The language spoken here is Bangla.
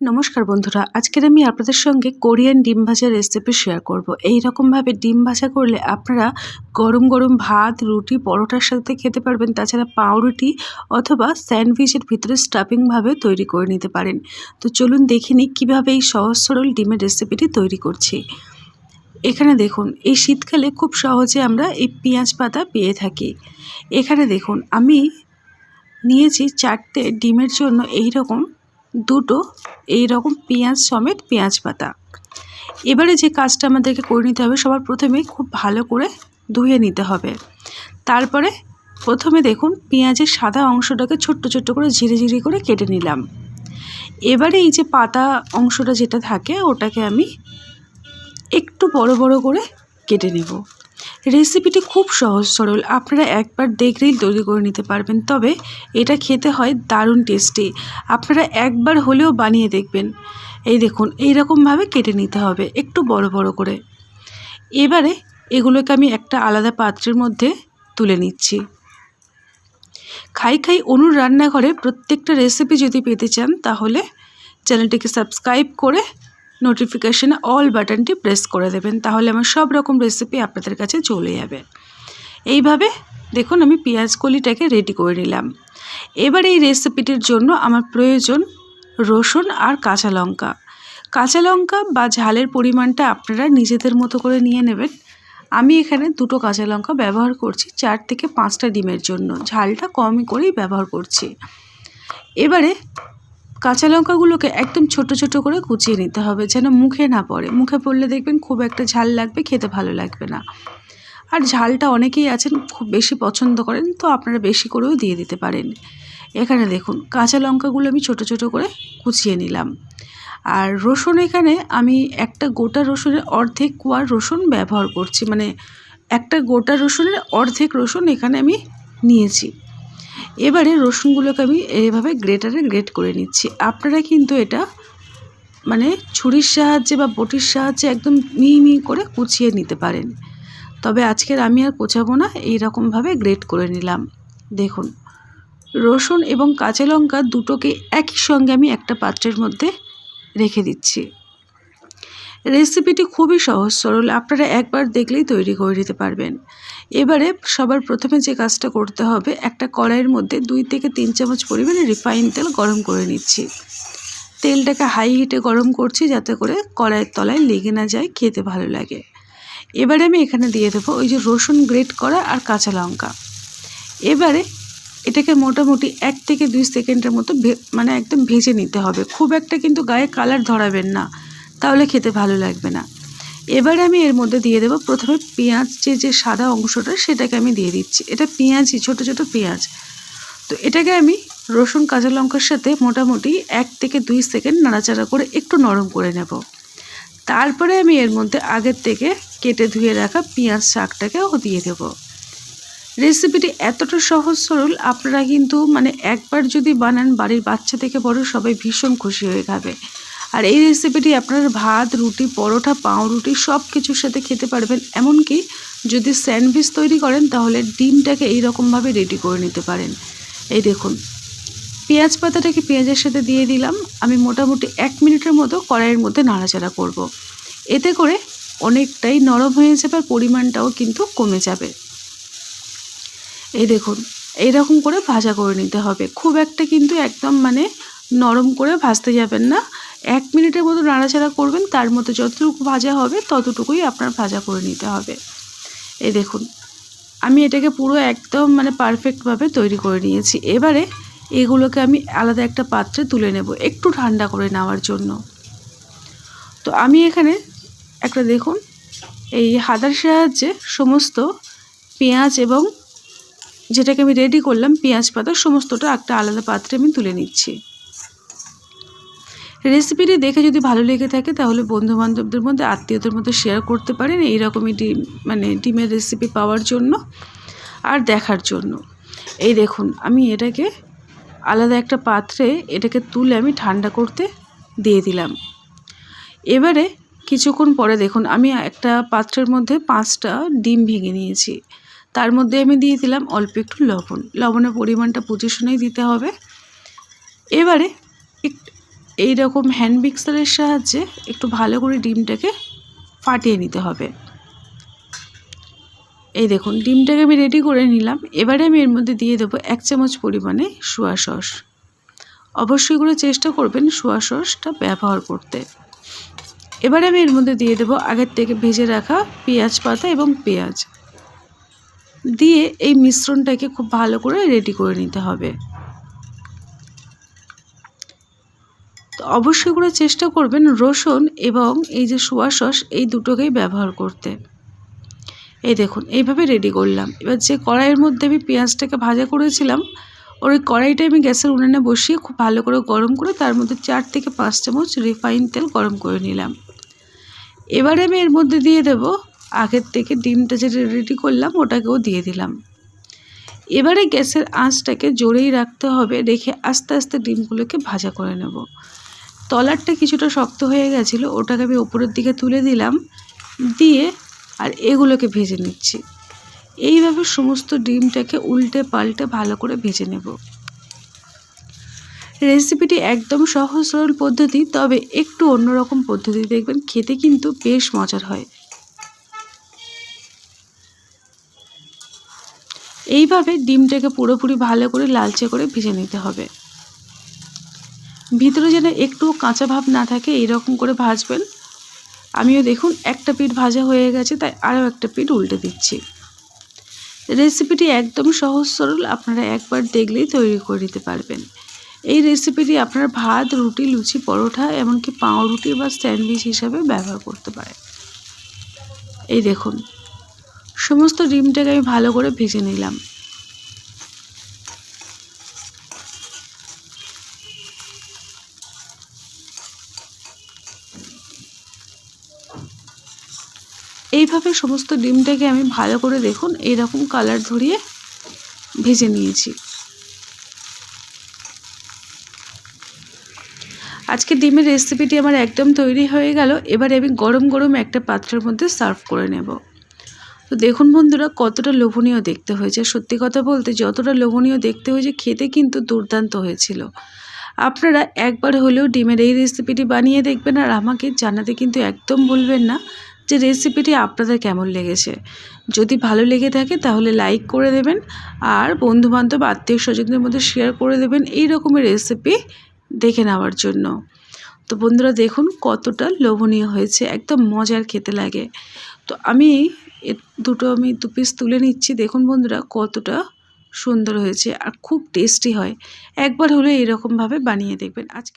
নমস্কার বন্ধুরা, আজকের আমি আপনাদের সঙ্গে কোরিয়ান ডিম ভাজার রেসিপি শেয়ার করব। এই রকমভাবে ডিম ভাজা করলে আপনারা গরম গরম ভাত, রুটি, পরোটার সাথে খেতে পারবেন। তাছাড়া পাউরুটি অথবা স্যান্ডউইচের ভিতরে স্টাফিংভাবে তৈরি করে নিতে পারেন। তো চলুন দেখে নিই কীভাবে এই সহজ সরল ডিমের রেসিপিটি তৈরি করছি। এখানে দেখুন, এই শীতকালে খুব সহজে আমরা এই পেঁয়াজ পাতা পেয়ে থাকি। এখানে দেখুন, আমি নিয়েছি 4টে ডিমের জন্য দুটো এইরকম পেঁয়াজ সমেত পেঁয়াজ পাতা। এবারে যে কাজটা আমাদেরকে করে নিতে হবে, সবার প্রথমে খুব ভালো করে ধুয়ে নিতে হবে। তারপরে প্রথমে দেখুন, পেঁয়াজের সাদা অংশটাকে ছোট্ট ছোট্ট করে ঝিরি ঝিরি করে কেটে নিলাম। এবারে এই যে পাতা অংশটা যেটা থাকে, ওটাকে আমি একটু বড় বড় করে কেটে নেব। রেসিপিটি খুব সহজ সরল, আপনারা একবার দেখলেই তৈরি করে নিতে পারবেন। তবে এটা খেতে হয় দারুণ টেস্টি, আপনারা একবার হলেও বানিয়ে দেখবেন। এই দেখুন, এইরকমভাবে কেটে নিতে হবে একটু বড় বড় করে। এবারে এগুলোকে আমি একটা আলাদা পাত্রের মধ্যে তুলে নিচ্ছি। খাই খাই অনুর রান্নাঘরে প্রত্যেকটা রেসিপি যদি পেতে চান, তাহলে চ্যানেলটিকে সাবস্ক্রাইব করে নোটিফিকেশানে অল বাটনটি প্রেস করে দেবেন, তাহলে আমার সব রকম রেসিপি আপনাদের কাছে চলে যাবে। এইভাবে দেখুন, আমি পেঁয়াজ কলিটাকে রেডি করে নিলাম। এবার এই রেসিপিটির জন্য আমার প্রয়োজন রসুন আর কাঁচা লঙ্কা। কাঁচা লঙ্কা বা ঝালের পরিমাণটা আপনারা নিজেদের মতো করে নিয়ে নেবেন। আমি এখানে 2টো কাঁচা লঙ্কা ব্যবহার করছি 4 থেকে 5টা ডিমের জন্য, ঝালটা কমই করেই ব্যবহার করছি। এবারে কাঁচা লঙ্কাগুলোকে একদম ছোট ছোট করে কুচিয়ে নিতে হবে, যেন মুখে না পড়ে। মুখে পড়লে দেখবেন খুব একটা ঝাল লাগবে, খেতে ভালো লাগবে না। আর ঝালটা অনেকেই আছেন খুব বেশি পছন্দ করেন, তো আপনারা বেশি করেও দিয়ে দিতে পারেন। এখানে দেখুন, কাঁচা লঙ্কাগুলো আমি ছোট ছোট করে কুচিয়ে নিলাম। আর রসুন, এখানে আমি একটা গোটা রসুনের অর্ধেক কোয়া রসুন ব্যবহার করছি, মানে একটা গোটা রসুনের অর্ধেক রসুন এখানে আমি নিয়েছি। এবারে রসুনগুলোকে আমি এইভাবে গ্রেটারে গ্রেট করে নিচ্ছি। আপনারা কিন্তু এটা মানে ছুরির সাহায্যে বা বটির সাহায্যে একদম মিহি মিহি করে কুচিয়ে নিতে পারেন, তবে আজকের আমি আর কোচাবো না, এইরকমভাবে গ্রেট করে নিলাম। দেখুন, রসুন এবং কাঁচা লঙ্কা দুটোকে একই সঙ্গে আমি একটা পাত্রের মধ্যে রেখে দিচ্ছি। রেসিপিটি খুবই সহজ সরল, আপনারা একবার দেখলেই তৈরি করে নিতে পারবেন। এবারে সবার প্রথমে যে কাজটা করতে হবে, একটা কড়াইয়ের মধ্যে 2 থেকে 3 চামচ পরিমাণে রিফাইন তেল গরম করে নিচ্ছি। তেলটাকে হাই হিটে গরম করছি, যাতে করে কড়াইয়ের তলায় লেগে না যায়, খেতে ভালো লাগে। এবারে আমি এখানে দিয়ে দেবো ওই যে রসুন গ্রেট করা আর কাঁচা লঙ্কা। এবারে এটাকে মোটামুটি 1 থেকে 2 সেকেন্ডের মতো মানে একদম ভেজে নিতে হবে। খুব একটা কিন্তু গায়ে কালার ধরাবেন না, তাহলে খেতে ভালো লাগবে না। এবারে আমি এর মধ্যে দিয়ে দেবো প্রথমে পেঁয়াজ, যে সাদা অংশটা সেটাকে আমি দিয়ে দিচ্ছি। এটা পেঁয়াজই, ছোট ছোট পেঁয়াজ। তো এটাকে আমি রসুন কাঁচা লঙ্কার সাথে মোটামুটি 1 থেকে 2 সেকেন্ড নাড়াচাড়া করে একটু নরম করে নেব। তারপরে আমি এর মধ্যে আগের থেকে কেটে ধুয়ে রাখা পেঁয়াজ শাকটাকেও দিয়ে দেবো। রেসিপিটি এতটা সহজ সরল, আপনারা কিন্তু মানে একবার যদি বানান, বাড়ির বাচ্চা থেকে বড় সবাই ভীষণ খুশি হয়ে খাবে। আর এই রেসিপিটি আপনারা ভাত, রুটি, পরোটা, পাউরুটি সব কিছুর সাথে খেতে পারবেন। এমনকি যদি স্যান্ডউইচ তৈরি করেন, তাহলে ডিমটাকে এইরকমভাবে রেডি করে নিতে পারেন। এই দেখুন, পেঁয়াজ পাতাটাকে পেঁয়াজের সাথে দিয়ে দিলাম। আমি মোটামুটি 1 মিনিটের মতো কড়াইয়ের মধ্যে নাড়াচাড়া করব। এতে করে অনেকটাই নরম হয়ে যাবে, আর পরিমাণটাও কিন্তু কমে যাবে। এই দেখুন, এইরকম করে ভাজা করে নিতে হবে। খুব একটা কিন্তু একদম মানে নরম করে ভাজতে যাবেন না, 1 মিনিটের মতো নাড়াচাড়া করবেন। তার মধ্যে যতটুকু ভাজা হবে ততটুকুই আপনার ভাজা করে নিতে হবে। এই দেখুন, আমি এটাকে পুরো একদম মানে পারফেক্টভাবে তৈরি করে নিয়েছি। এবারে এগুলোকে আমি আলাদা একটা পাত্রে তুলে নেব, একটু ঠান্ডা করে নেওয়ার জন্য। তো আমি এখানে একটা দেখুন, এই হাতার সাহায্যে সমস্ত পেঁয়াজ এবং যেটাকে আমি রেডি করলাম পেঁয়াজ পাতা, সমস্তটা একটা আলাদা পাত্রে আমি তুলে নিচ্ছি। রেসিপিটি দেখে যদি ভালো লেগে থাকে, তাহলে বন্ধুবান্ধবদের মধ্যে, আত্মীয়দের মধ্যে শেয়ার করতে পারেন, এইরকমই ডিমের রেসিপি পাওয়ার জন্য আর দেখার জন্য। এই দেখুন, আমি এটাকে আলাদা একটা পাত্রে এটাকে তুলে আমি ঠান্ডা করতে দিয়ে দিলাম। এবারে কিছুক্ষণ পরে দেখুন, আমি একটা পাত্রের মধ্যে 5টা ডিম ভেঙে নিয়েছি। তার মধ্যে আমি দিয়ে দিলাম অল্প একটু লবণ। লবণের পরিমাণটা বুঝে শুনেই দিতে হবে। এবারে এই রকম হ্যান্ড মিক্সারের সাহায্যে একটু ভালো করে ডিমটাকে ফাটিয়ে নিতে হবে। এই দেখুন ডিমটাকে আমি রেডি করে নিলাম। এবারে আমি এর মধ্যে দিয়ে দেবো 1 চামচ পরিমাণে সোয়া সস। অবশ্যই করে চেষ্টা করবেন সোয়া সসটা ব্যবহার করতে। এবারে আমি এর মধ্যে দিয়ে দেবো আগের থেকে ভেজে রাখা পেঁয়াজ পাতা এবং পেঁয়াজ দিয়ে এই মিশ্রণটাকে খুব ভালো করে রেডি করে নিতে হবে। তো অবশ্যই করে চেষ্টা করবেন রসুন এবং এই যে সোয়া সস এই দুটোকেই ব্যবহার করতে। এই দেখুন এইভাবে রেডি করলাম। এবার যে কড়াইয়ের মধ্যে আমি পেঁয়াজটাকে ভাজা করেছিলাম ওই কড়াইটা আমি গ্যাসের উনুনে বসিয়ে খুব ভালো করে গরম করে তার মধ্যে 4 থেকে 5 চামচ রিফাইন তেল গরম করে নিলাম। এবারে আমি এর মধ্যে দিয়ে দেব আগের থেকে ডিমটা যেটা রেডি করলাম ওটাকেও দিয়ে দিলাম। এবারে গ্যাসের আঁচটাকে জোরেই রাখতে হবে, রেখে আস্তে আস্তে ডিমগুলোকে ভাজা করে নেব। তলারটা কিছুটা শক্ত হয়ে গেছিলো, ওটাকে আমি উপরের দিকে তুলে দিলাম, দিয়ে আর এগুলোকে ভেজে নিচ্ছি। এইভাবে সমস্ত ডিমটাকে উল্টে পাল্টে ভালো করে ভেজে নেব। রেসিপিটি একদম সহজ সরল পদ্ধতি, তবে একটু অন্যরকম পদ্ধতি, দেখবেন খেতে কিন্তু বেশ মজার হয়। এইভাবে ডিমটাকে পুরোপুরি ভালো করে লালচে করে ভেজে নিতে হবে। ভিতরে যেন একটু কাঁচা ভাব না থাকে এইরকম করে ভাজবেন। আমিও দেখুন একটা পিঠ ভাজা হয়ে গেছে, তাই আরও একটা পিঠ উল্টে দিচ্ছি। রেসিপিটি একদম সহজ সরল, আপনারা একবার দেখলেই তৈরি করে নিতে পারবেন। এই রেসিপিটি আপনারা ভাত, রুটি, লুচি, পরোটা, এমনকি পাউরুটি বা স্যান্ডউইচ হিসাবে ব্যবহার করতে পারেন। এই দেখুন সমস্ত ডিমটাকে আমি ভালো করে ভেজে নিলাম। এইভাবে সমস্ত ডিমটাকে আমি ভালো করে দেখুন এইরকম কালার ধরিয়ে ভেজে নিয়েছি। আজকে ডিমের রেসিপিটি আমার একদম তৈরি হয়ে গেল। এবারে আমি গরম গরম একটা পাত্রের মধ্যে সার্ভ করে নেব। তো দেখুন বন্ধুরা কতটা লোভনীয় দেখতে হয়েছে। সত্যি কথা বলতে যতটা লোভনীয় দেখতে হয়েছে খেতে কিন্তু দুর্দান্ত হয়েছিল। আপনারা একবার হলেও ডিমের এই রেসিপিটি বানিয়ে দেখবেন, আর আমাকে জানাতে কিন্তু একদম ভুলবেন না যে রেসিপিটি আপনাদের কেমন লেগেছে। যদি ভালো লেগে থাকে তাহলে লাইক করে দেবেন, আর বন্ধুবান্ধব আত্মীয় স্বজনদের মধ্যে শেয়ার করে দেবেন এই রকমের রেসিপি দেখে নেওয়ার জন্য। তো বন্ধুরা দেখুন কতটা লোভনীয় হয়েছে, একদম মজার খেতে লাগে। তো আমি দু পিস তুলে নিচ্ছি। দেখুন বন্ধুরা কতটা সুন্দর হয়েছে আর খুব টেস্টি হয়। একবার হলে এরকমভাবে বানিয়ে দেখবেন। আজকে